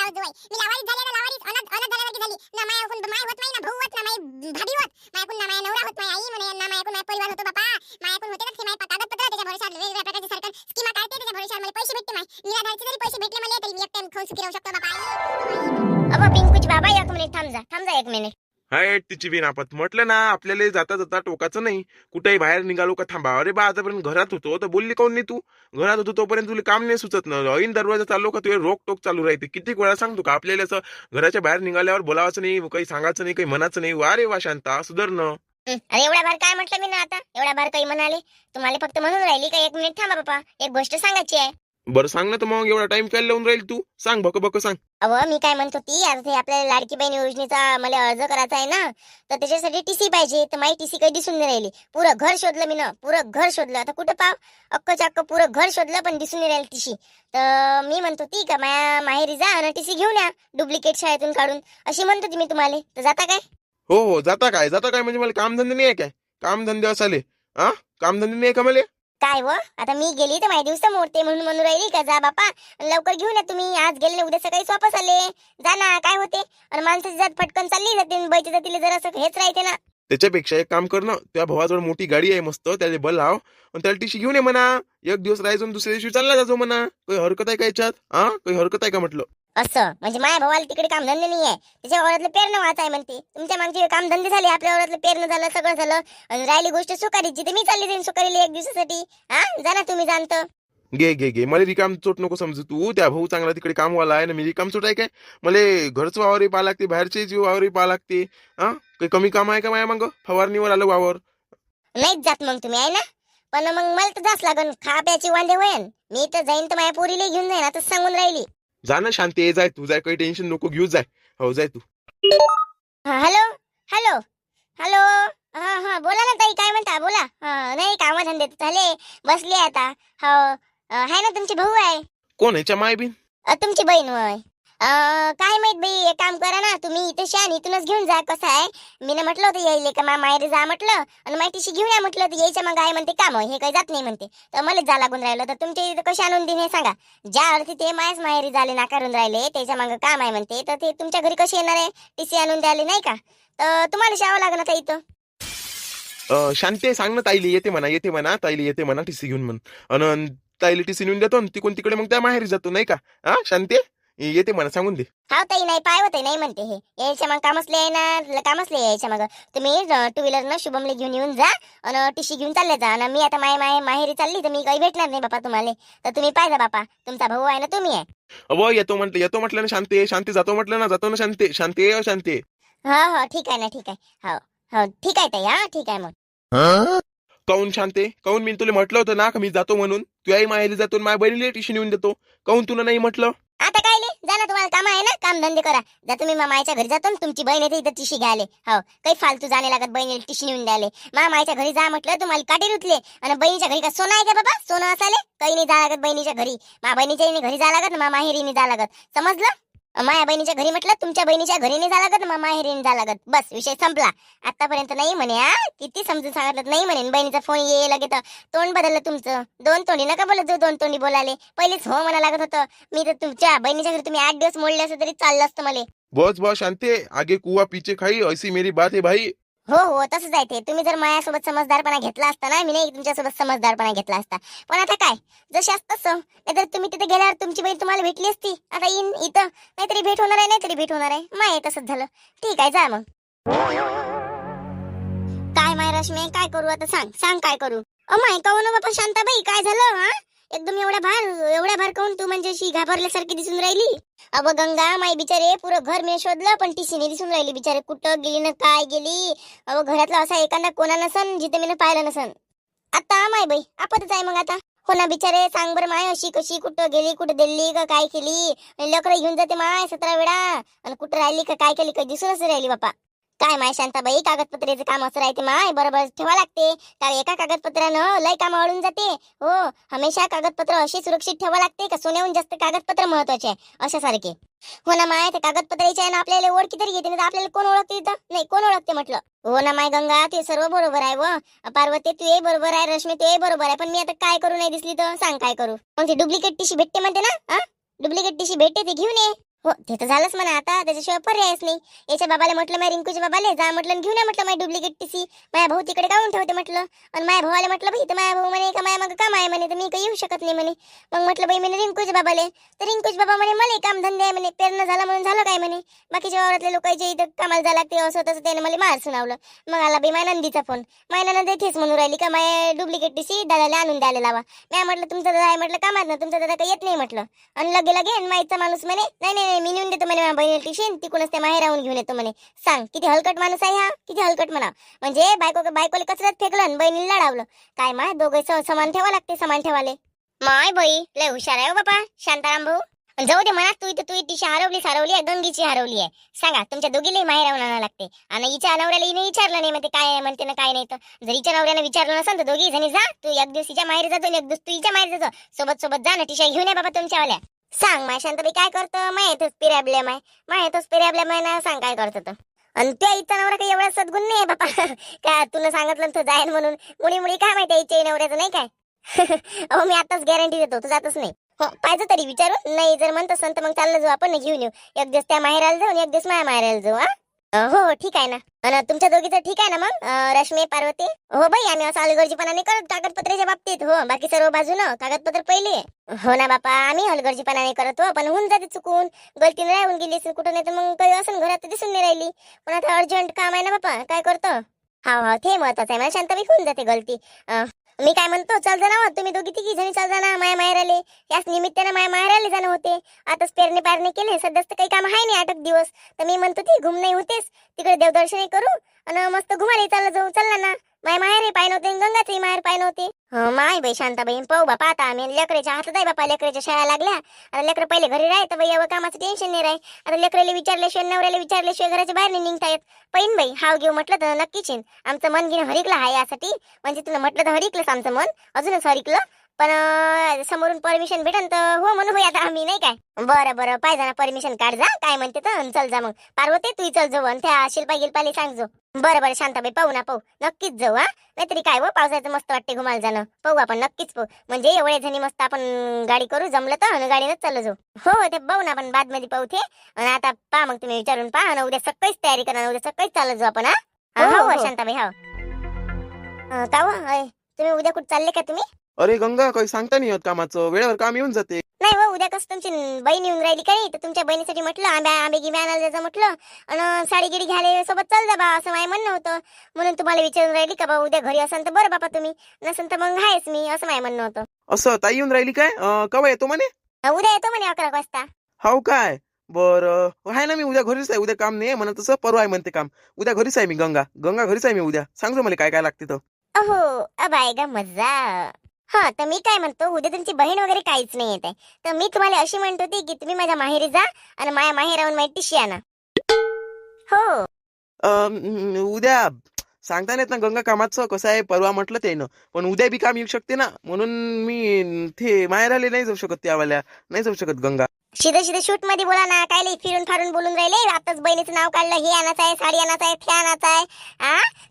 जाऊ जोय मी लावारीच झाले ना लावारीच अनाथ झाल्यासारखी झाली ना माय ऐकून माय होत नाही ना भाऊ होत ना माय भाभी होत माय ऐकून ना माय नवरा होत माय आई म्हणे ना माय ऐकून माय परिवार होतो बापा माय ऐकून होते ना माय कागदपत्र त्याच्या भरोशावर वेगवेगळ्या प्रकारचे सरकार स्कीमा काढते त्याच्या भरोशावर मला पैसे भेटते माय निराधारचे जरी पैसे भेटले मला तरी मी एकट्याने खाऊन सुखी राहू शकतो बापा आई अबा पिंकूच बाबा एक मिनिट थांब जा 1 मिनिट. हाय तिची बिन आपत म्हटलं ना आपल्याला जाता जाता टोकाचं नाही कुठेही बाहेर निघालो का थांबा अरे बा आतापर्यंत घरात होतो तर बोलली काऊन नाही तू घरात होतो तोपर्यंत तुला काम नाही सुचत ना ऐन दरवाजा चाललो का तुझे रोक टोक चालू राहते किती वेळा सांगतो का आपल्याला असं घराच्या बाहेर निघाल्यावर बोलावायचं नाही काही सांगायचं नाही काही म्हणायचं नाही वा रे वा शांता सुधारणं. अरे एवढा भार काय म्हटलं मी ना आता एवढा भार काही म्हणाले तुम्हाला फक्त म्हणून राहिली का 1 मिनिट थांबा बापा एक गोष्ट सांगायची आहे. बरं सांग ना तर मग एवढा टाइम काय लावून राहील तू सांग बक बक सांग. अहो मी काय म्हणतो ती आता ते आपल्याला लाडकी बहीण योजनेचा मला अर्ज करायचा आहे ना तर त्याच्यासाठी टीसी पाहिजे तर माझी टीसी काही दिसून नाही राहिली पुरं घर शोधलं मी ना पुरं घर शोधलं आता कुठं पाव अक्कच्या अक्क पुरं घर शोधलं पण दिसून नाही राहिली टीसी तर मी म्हणतो ती का माया माहेरी जा आणि टीसी घेऊन या डुप्लिकेट शाळेतून काढून अशी म्हणतो ती मी तुम्हाला तर जाता काय. हो हो जाता काय म्हणजे मला कामधंदे नाही आहे काय कामधंदे असाले हा कामधंदे नाही का मला काय व आता मी गेली तर माझे दिवस मोडते म्हणून राहिली का जा बापा लवकर घेऊन या तुम्ही आज गेलेले उद्या सकाळी वापस आले जा ना काय होते आणि माणसाची जात फटकन चालली जाते बाईच्या जातीला जरा असं हेच राहते ना. त्याच्यापेक्षा एक काम कर ना त्या भावाजवळ मोठी गाडी आहे मस्त त्याला बलाव आणि त्याला टीशी घेऊन ये म्हणा एक दिवस राहायचो दुसऱ्या दिवशी चालला जातो म्हणा काही हरकत आहे का याच्यात हा काही हरकत आहे का म्हटलं. असं म्हणजे माझ्या भावाला तिकडे कामधंदे नाही आहे त्याच्या वावरातलं पेरणं वाचाय म्हणते तुमच्या मागचे कामधंदे झाले आपल्या वावरातलं पेरणं झालं सगळं झालं आणि राहिली गोष्ट सुकारीची तर मी चालली जाईन सुकारीला 1 दिवसासाठी हा जा ना तुम्ही जाणत. घे मला रिकाम चोट नको समजू तू त्या भाऊ चांगला तिकडे कामवाला आहे ना मी रिकाम चोट आहे काय मला घरचं वावरही पाहा लागते बाहेरचे जीव वावरही पाहा लागते हा काही कमी काम आहे का माया मग फवारणीवर आलं वावर नाहीच जात मग तुम्ही आहे ना पण मग मला तर जाच लागन खा प्याची वांदे होईन मी तर जाईन तर माझ्या पोरीला घेऊन जाईन आता सांगून राहिली. जा ना शांती जाय तू जाय काही टेन्शन नको घेऊ जाय हो जाय तू. हॅलो हॅलो हॅलो हा बोला ना ताई काय म्हणता बोला नाही कामधंदे झाले बसले आता हो आहे ना तुमचे भाऊ आहे कोण ह्याच्या माय बिन तुमची बहीण होय काय माहित बाई एक काम करा ना तुम्ही इथे शान इथूनच घेऊन जा कसं आहे मी ना म्हटलं होतं यायले का माहेरी जा म्हटलं आणि माहितीशी घेऊन या म्हटलं तर यायच्या मग आहे म्हणते काम हे काही जात नाही म्हणते तर मला जा लागून राहिलं तर तुमच्या इथे कशी आणून देईन हे सांगा ज्या अर्थी ते मायाच माहेरी झाले नाकारून राहिले त्याच्या मग काम आहे म्हणते तर ते तुमच्या घरी कशी येणार आहे टीसी आणून द्याले नाही का तर तुम्हाला शावं लागणार आता इथं. शांती सांग ना ताईली येते म्हणा ताईली येते म्हणा टीसी घेऊन म्हण आणि ताईली टीसी नेऊन देतो तिकडून तिकडे मग त्या माहेरी जातो नाही का हा शांती येते म्हणा सांगून दे. हा ताई नाही पाय होते नाही म्हणते हे यायच्या मग कामसले येणार कामसले यायच्या मग तुम्ही 2 व्हीलरनं शुभमले घेऊन येऊन जा आणि टीशी घेऊन चालले जा आणि मी आता माहेरी चालली तर मी काही भेटणार नाही बापा तुम्हाला तर तुम्ही पाहिजे बापा तुमचा भाऊ आहे ना तुम्ही आहे. अहो येतो म्हटलं ना शांती जातो म्हटलं ना जातो ना शांती. हो ठीक आहे ना ठीक आहे हो ठीक आहे ताई हा ठीक आहे मग. काऊन शांते काऊन मी तुला म्हटलं होतं ना का मी जातो म्हणून तू आई माहेरी जातो माझ्या बहिणीला टीशी नेऊन देतो काऊन तुला नाही म्हटलं. आता काय जा ना तुम्हाला काम आहे ना काम धंदे करा जा तुम्ही मामाच्या घरी जातो तुमची बहीण येते इथं टिशी घ्यायले हो काही फालतू जाणे लागत बहिणीला टिशी नेऊन द्यायले मामाच्या घरी जा म्हटलं तुम्हाला काटे रुतले आणि बहिणीच्या घरी का सोनं आहे का बाबा सोनं असाले काही नाही जा लागत बहिणीच्या घरी बहिणीच्या घरी जा लागत ना माहेरीने जा लागत समजलं. माया बहिणीच्या घरी म्हटलं तुमच्या बहिणीच्या घरी नाही जा लागत माहेरीने जा लागत बस विषय संपला. आतापर्यंत नाही म्हणे किती समजून सांगितलं नाही म्हणे बहिणीचा फोन ये लगे तर तोंड बदललं तुमचं 2 तोंडी नका बोलत 2 तोंडी बोलाले पहिलेच हो म्हणा लागत होतं मी तर तुमच्या बहिणीच्या घरी तुम्ही 8 दिवस मोडले असं तरी चाललं असतं मला. बस शांते आगे कुआ पीछे खाई ऐसी मेरी बात है भाई. हो तसंच आहे ते तुम्ही जर माझ्यासोबत समजदारपणा घेतला असता ना मी नाही तुमच्यासोबत समजदारपणा घेतला असता पण आता काय जशी असतं तसं नाहीतर तुम्ही तिथे गेल्यावर तुमची बहीण तुम्हाला भेटली असती आता इथं नाहीतरी भेट होणार आहे नाहीतरी भेट होणार आहे माय तसंच झालं ठीक आहे जा मग. काय माय रश्मी काय करू आता सांग काय करू माय काहून बाबा शांताबाई काय झालं हा एकदम एवढ्या भार काहून तू म्हणजे अशी घाबरल्यासारखी दिसून राहिली. अबो गंगा माई बिचारे पुरं घर मी शोधलं पण टीसीने दिसून राहिली बिचारे कुठं गेली ना काय गेली अबो घरातला असा एखादा कोणा नसन जिथे मी पाहिलं नसन. आता माय बाई आपतच आहे मग आता हो ना बिचारे सांग बरं माय अशी कशी कुठं गेली कुठं दिल्ली का काय केली लेकरं घेऊन जाते माय 17 वेळा आणि कुठं राहिली का काय केली काही दिसूनच राहिली बापा. काय माय शांताबाई कागदपत्राचं काम असं राहते माय बरोबर ठेवा लागते का एका कागदपत्रानं लय काम वाढून जाते हो हमेशा कागदपत्र अशी सुरक्षित ठेवा लागते का सोन्याहून जास्त कागदपत्र महत्वाचे आहे अशासारखे हो ना माय ते कागदपत्राचे आहे ना आपल्याला ओळखी तरी येते ना आपल्याला कोण ओळखते इथं नाही कोण ओळखते म्हटलं. हो ना माय गंगा ते सर्व बरोबर आहे व पार्वती तू बरोबर आहे रश्मी तू बरोबर आहे पण मी आता काय करू नाही दिसली तर सांग काय करू मग ते डुप्लिकेट टीशी भेटते म्हणते ना डुप्लिकेट टीशी भेटते ते घेऊन ये हो ते तर झालंच म्हणा, आता त्याच्याशिवाय पर्यायच नाही. याच्या बाबाला म्हटलं, माझ्या रिंकूच्या बाबाले जा म्हटलं, घेऊन या म्हटलं माझी डुप्लिकेट टीसी. माझ्या भाऊ तिकडे काढून ठेवते म्हटलं. आणि माझ्या भावाला म्हटलं बाई, तर माझ्या भाऊ म्हणे का माझ्या मग काम आहे म्हणे, तर मी काही येऊ शकत नाही म्हणे. मग म्हटलं बाई म्हणे रिंकूच्या बाबाले, तर रिंकूचे बाबा म्हणे मला काम धंदे आहे म्हणे, पेरणं झालं म्हणून झालं काय म्हणे, बाकीच्या वावरातल्या लोकांच्या इथं कामाला जायला लागते असं तसं त्याने मला मार सुनावलं. मग आला बाई माझ्या नंदीचा फोन. माझ्या नंदी तेच म्हणून राहिली का माझ्या डुप्लिकेट टीसी दादाला आणून द्यायला लावा. मी म्हटलं तुमचा दादा आहे म्हटलं कामात ना, तुमचा दादा काही येत नाही म्हटलं. आणि लगे लगे माईचा माणूस म्हणे नाही नाही नाही, मी नेऊन देतो म्हणे बहिणी टीशी, तिकडूनच त्या माहेर राहून घेऊन येतो म्हणे. सांग किती हलकट माणूस आहे हा, किती हलकट म्हणा. म्हणजे बायकोला कचऱ्यात फेकलं आणि बहिणीला लढावलं. काय माय दोघे समान ठेवा लागते, समान ठेवाले. माय बाई लय हुशार आहे हो बापा शांताराम भाऊ. आणि जाऊ दे म्हणा, तू टीशी हरवली आहे, गंगीची हरवली आहे. सांगा तुमच्या दोघीलाही माहेर राहून आणावं लागते. आणि हिच्या नवऱ्याला हिने विचारलं नाही म्हणते काय म्हणते ना काय नाही. तर जर हिच्या नवऱ्याने विचारलं नसेल तर दोघी जणी जा, तू एक दिवस हिच्या माहेर जातो, एक दिवस तू हिच्या माहेर जातो, सोबत सोबत जा ना टीशा घेऊन ये बाबा तुमच्यावाल्या. सांग माय शांताबाई काय करतो, माय येतोच पिराबल्या माय ना, सांग काय करतो तो. आणि त्या इथं नवरा काही एवढा सद्गुण नाही बापा काय तुला सांगितलं तर जाईन म्हणून. मुली काय माहिती इच्छा नवऱ्याचं नाही काय. अहो मी आताच गॅरंटी देतो, तू जातच नाही. हो पाहिजे तरी विचारू, नाही जर म्हणत असेल तर मग चाललं जाऊ आपण घेऊन येऊ. एक दिवस त्या माहेराला जाऊ, एक दिवस माझ्या माहेराला जाऊ. हो ठीक आहे ना. आणि तुमच्या दोघीचं ठीक आहे ना मग रश्मी पार्वती. हो बाई आम्ही असं हलगर्जीपणा नाही करत कागदपत्राच्या बाबतीत. हो बाकी सर्व बाजूनं कागदपत्र पहिले. हो ना बापा आम्ही हलगर्जीपणा नाही करत हो, पण होऊन जाते चुकून, गलतीने राहून गेली असेल कुठं, नाही तर मग काही असं घरात दिसून नाही राहिली. पण आता अर्जंट काम आहे ना बापा, काय करतो. हा ते महत्वाचं आहे मला शांताबाई, होऊन जाते गलती. मी काय म्हणतो चल जा ना, तुम्ही दोघी तिघी जणी चल जा ना माया माहेराले. याच निमित्तानं माया माहेराले जाणं होते. आताच पेरणी पारणी केले, सध्याच तर काही काम आहे नाही 8 दिवस. तर मी म्हणतो ती घुम नाही होतेस, तिकडे देवदर्शनही करू आणि मस्त घुमाले चाललं जाऊ. चालला ना माय माहेर पाय नव्हते, गंगाचंही माहेर पाय नव्हते. माय बाई शांताबाई पाहू बापा, आता आम्ही लेकराच्या हातात आहे बापा, लेकराच्या शाळा लागल्या. आता लेकर पहिले घरी राहत बाई, एवढं कामाचं टेन्शन नाही राही. आता लेकराला विचारल्याशिवाय नवऱ्याला विचारल्याशिवाय घराच्या बाहेर नाही निघता येत. पहिन बाई हाव घेऊ म्हटलं तर नक्कीच येईन. आमचं मन घेणं हरिकलं आहे यासाठी, म्हणजे तुला म्हटलं तर हरिकलंच आमचं मन, अजूनच हरिकलं. पण समोरून परमिशन भेटन तर हो म्हणून होई आता आम्ही नाही काय. बरं पाहिजे ना परमिशन काढ जा, काय म्हणते तर चल जा. मग पार्वती तू चल जाऊ आणि त्या शिल्पा गिल्पाली सांग जो. बरं शांताबाई पाहू ना पाहू, नक्कीच जाऊ. नाहीतरी काय हो पावसाचं मस्त वाटते घुमाला जाणं. पाहू आपण नक्कीच पाहू, म्हणजे एवढे जणी मस्त आपण गाडी करू, जमलं तर आणि गाडीनंच चालू जाऊ. हो ते पाहू ना आपण बाद मध्ये पाहू ते. आणि आता पहा मग तुम्ही विचारून पहा आणि उद्या सकाळीच तयारी करा, उद्या सकाळीच चालत जाऊ आपण. हो शांताबाई हो. का तुम्ही उद्या कुठे चालले का तुम्ही. अरे गंगा काही सांगता नाही येत कामाचं, वेळेवर काम येऊन जाते. नाही हो उद्या कसं तुमची बहीण येऊन राहिली काही, तर तुमच्या बहिणीसाठी म्हटलं आंबे गिबे आणायला जायचं म्हटलं, आणि साडी गिडी घ्यायला सोबत चल जा बा असं माझं म्हणणं होतं. म्हणून तुम्हाला विचारून राहिली का बा उद्या घरी असाल तर बरं बापा तुम्ही, नसेल तर मग आहेच मी, असं माझं म्हणणं होतं. असं ताई येऊन राहिली काय, केव्हा येतो म्हणे. उद्या येतो म्हणे 11 वाजता. हाव काय, बरं आहे ना, मी उद्या घरीच आहे. उद्या काम नाही म्हणत तसं, परवा आहे म्हणते काम. उद्या घरीच आहे मी, गंगा घरीच आहे मी उद्या. सांगतो मला काय काय लागते तर. अहो अबाय गा मजा. हा तर मी काय म्हणतो, उद्या तुमची बहीण वगैरे काहीच नाही येत आहे, तर मी तुम्हाला अशी म्हणत होती की तुम्ही माझ्या माहेरी जा आणि माझ्या माहेर राहून माझी टिशी आणा. हो उद्या सांगता येत ना गंगा कामाचं कसं आहे, परवा म्हटलं ते ना, पण उद्या बी काम येऊ शकते ना, म्हणून मी ते माहेराले नाही जाऊ शकत, त्यावाल्या नाही जाऊ शकत गंगा. सीधे शूट मध्ये बोला ना, काय लई फिरून फारून बोलून राहिले. आताच बहिणीचं नाव काढलं, हे आणायचं आहे, साडी आणायचं आहे, ते आणायचं आहे.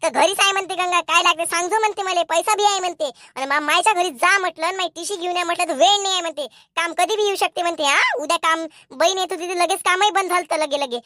तर घरीच आहे म्हणते गंगा, काय लागते सांगतो म्हणते, मला पैसा बी आहे म्हणते. आणि मायच्या घरी जा म्हटलं, माझी टीशी घेऊन या म्हटलं तर वेळ नाही आहे म्हणते, काम कधी बी येऊ शकते म्हणते. उद्या काम बहीण येत होती लगेच कामही बंद झालं लगे.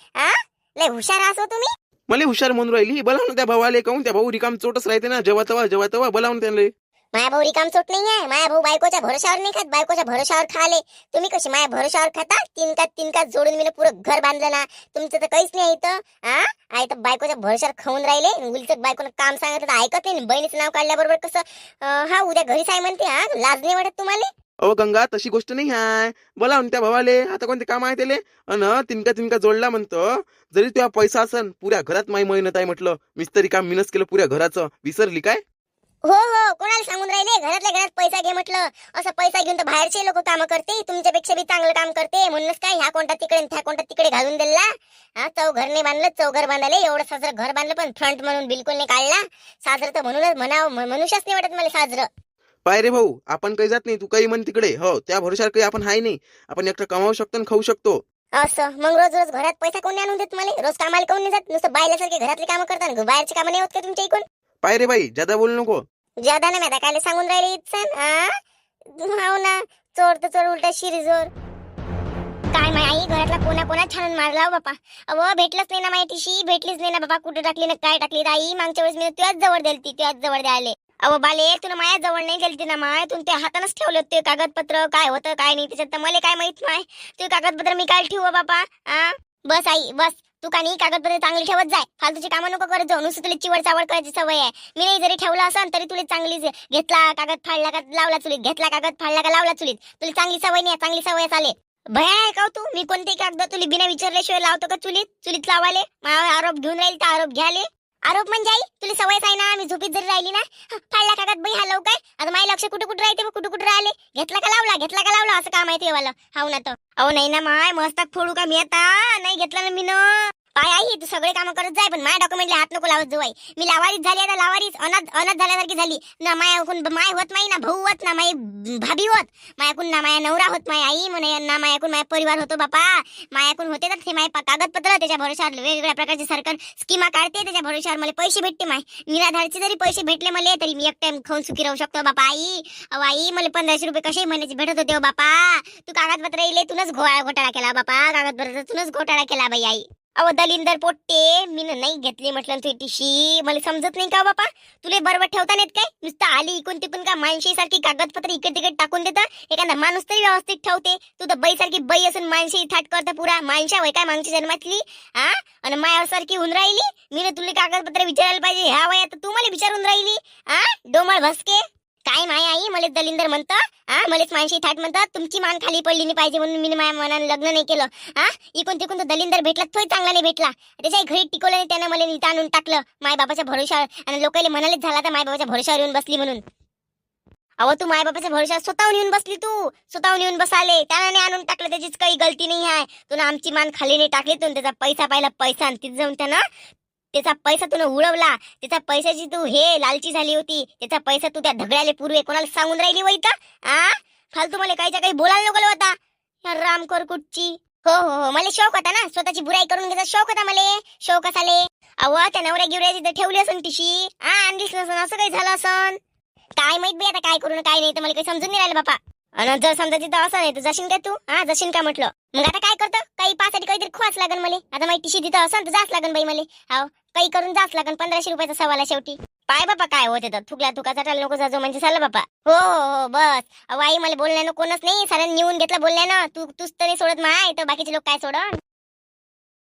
लय हुशार असो तुम्ही. मला हुशार म्हणून राहिली, बोलावून त्या भावाले, कहून त्या भाऊ रिकाम चोटच राहते ना, जेव्हा तेव्हा बोलावून त्यांना. माया भाऊ रिकाम चोट नाही आहे, माया भाऊ बायकोच्या भरोशावर नाही खात, बायकोच्या भरोशावर खाले. तुम्ही कशी माया भरोशावर खाता, तीन कात जोडून मी पुरं घर बांधलं ना, तुमचं तर काहीच नाही इथं. आहे तर बायकोच्या भरोशावर खाऊन राहिले, उलचक बायकोनं काम सांगितलं तर ऐकत नाही, बहिणीचं नाव काढल्याबरोबर कसं उद्या घरीच आहे म्हणते. लाज नाही वाटत तुम्हाला. अहो गंगा तशी गोष्ट नाही आहे, बोलावून त्या भावाले, आता कोणते काम आहे त्याले, अन तिनका जोडला म्हणतो. जरी तुझा पैसा असन, पुऱ्या घरात माई मेहनत आहे म्हटलं, मिस्त्री काम मिनस केलं पुऱ्या घराचं, विसरली काय. हो कोणाला सांगून राहिले, घरातल्या घरात पैसा घे म्हटलं. असं पैसा घेऊन तर बाहेरचे लोक काम करते, तुमच्यापेक्षा बी चांगलं काम करते. म्हणूनच काय ह्या कोणता तिकडे त्या कोणता तिकडे घालून दिला. चौघर नाही बांधलं, चौघर बांधले, एवढं साजरं घर बांधलं, पण फ्रंट म्हणून बिलकुल नाही काढला. साजरं तर म्हणूनच मनुष्यच नाही वाटत मला साजरं. पाय रे भाऊ, आपण काही जात नाही, तू काही म्हण तिकडे. हो त्या भरोशावर काही आपण हाय नाही, आपण एकटं कमावू शकतो आणि खाऊ शकतो. असं मग रोज घरात पैसा कोण आणून देत मला, रोज कामाला कोण नाही जात, नुसतं बायल्यासारखे घरातले कामं करतात, बाहेरचे कामं नाही होत का तुमच्या इकडून. पाय रे बाई ज्यादा बोलू नको. ज्यादा ना मॅदा काय सांगून राहिले इथं. हो ना, चोर तर चोर उलटा शिरीजोर. काय माय आई घरातला कोणा कोणाच छानून मारला हो बापा. अहो भेटलंच नाही ना माहितीशी, भेटलीच नाही ना बाबा. कुठे टाकली ना काय टाकली आई. मागच्या वेळेस मी तुझ्याच जवळ दिलती, तुझ्याच जवळ द्यायले. अहो बाले तुला माझ्या जवळ नाही गेलती ना माय. तू ते हातानच ठेवले होते कागदपत्र. काय होतं काय नाही त्याच्यात तर मला काय माहित नाही. ते कागदपत्र मी काय ठेवू बापा. बस आई बस. तू का नाही कागदपत्र चांगली ठेवत जाय. फालतूची कामं नको करत जाऊ. नुसतं तुला चिवड चावड करायची सवय आहे. मी नाही जरी ठेवला असन तरी तुला चांगलीच घेतला कागद फाडला का लावला चुलीत, घेतला कागद फाडला का लावला चुलीत. तुला चांगली सवय नाही, चांगली सवय चालेल. भया आहे का हो तू? मी कोणते कागद तुला बिना विचारल्याशिवाय लावतो का चुलीत लावाले? माझ्यावर आरोप घेऊन राहील तर आरोप घ्याले. आरोप म्हणजे आई तुला सवयच आहे ना. मी झोपीत जरी राहिली ना फाडला कागद बाई हलव काय. आता माझ्या लक्ष कुठे कुठे राहते, कुठे कुठे राहिले. घेतला का लावला, घेतला का लावला असं काम आहे ते वाला. हाव ना तर. अहो नाही ना माय मस्तक फोडू का मी आता. नाही घेतला ना मी न. काय आई तू सगळे काम करत जाय पण माझ्या डॉक्युमेंटला हात नको लावत जाऊ आई. मी लावारीच झाली आता, लावारीच अनाथ झाल्यासारखी झाली ना. मायाकून माय होत नाही ना भाऊ होत ना माई भाभी होत मायाकून ना माया नवरा होत माय आई म्हणे ना. मायाकून माया परिवार होतो बापा. मायाकून होते तर ते माय कागदपत्र त्याच्या भरोशावर वेगवेगळ्या प्रकारचे सरकार स्कीमा काढते. त्याच्या भरोशावर मला पैसे भेटते माय. निराधारचे जरी पैसे भेटले मला तरी मी एक टाइम खाऊन सुखी राहू शकतो बापा आई. अहो आई मला 1500 रुपये कसे महिन्याचे भेटत होते हो बापा. तू कागदपत्र इले तुनच घोटाळा केला बापा. कागदपत्र तुनच घोटाळा केला बाई आई. अहो दलिंदर पोट्टे मी नाही घेतली म्हटलं तू टीशी. मला समजत नाही का बापा. तुले बरोबर ठेवता नाहीत काय. नुसतं आली इकून तिकून का माणशी सारखी कागदपत्र इकडे तिकडे टाकून देता. एखादा माणूस तरी व्यवस्थित ठेवते. तू तर बाई सारखी बाई असून माणशी थाट करता पुरा. माणशा वय काय मागच्या जन्मातली आणि मायासारखी होऊन राहिली. मी तुला कागदपत्र विचारायला पाहिजे ह्या वयात तू मला विचारून राहिली. डोमळ भसके काय माय आई. मला दलिंदर म्हणतं मलाच माणशी थाट म्हणतात. तुमची मान खाली पडली नाही पाहिजे म्हणून मी माझ्या मनाने लग्न नाही केलं. इकून तिकून तो दलिंदर भेटला तोही चांगला नाही भेटला. त्याच्या घरी टिकवलं नाही त्यानं मला इथं आणून टाकलं माय बापाच्या भरोशावर. आणि लोकांना म्हणालेच झाला तर माय बाबाच्या भरोशावर येऊन बसली म्हणून. अहो तू माय बापाच्या भरोशावर स्वतःहून येऊन बसली. तू स्वतःहून येऊन बसाले त्याने आणून टाकलं. त्याचीच काही गलती नाही आहे. तुला आमची मान खाली नाही टाकली. तू त्याचा पैसा पाहिला पैसा आणि तिथे जाऊन त्यानं त्याचा पैसा तुला उडवला. त्याचा पैशाची तू हे लालची झाली होती. त्याचा पैसा तू त्या धगड्याले पूर्वे कोणाला सांगून राहिली वैता. फालतू मला काहीच्या काही बोलायला नको होता या रामकर कुठची. हो हो हो मला शौक होता ना. स्वतःची बुराई करून घ्यायचा शौक होता मला. शौक असाले. अव त्या नवऱ्या गिवऱ्या तिथे ठेवली असन तिशी. आणलीच नसन असं काही झालं असन. काय माहित बाई आता काय करून काय नाही तर मला काही समजून नाही राहिलं बापा. आणि जर समजा तिथं असं नाही तर जाशील काय तू. जाशील का म्हटलं. मग आता काय करतं काही पासाठी काहीतरी खोवाच लागन मला. आता माहिती तिशी तिथं असं तर जाच लागन बाई मला. हाव काही करून जाच लागन. 1500 रुपयाचा सवाल आहे शेवटी. पाय बापा काय होते तर थुकला तुकाचा टाल नको जाजो म्हणजे झालं बापा. हो हो बस. अहो आई मला बोलण्यानं कोणच नाही. साऱ्यांनी निवून घेतलं बोलण्यानं. तूच तर नाही सोडत माय तर बाकीचे लोक काय सोडन.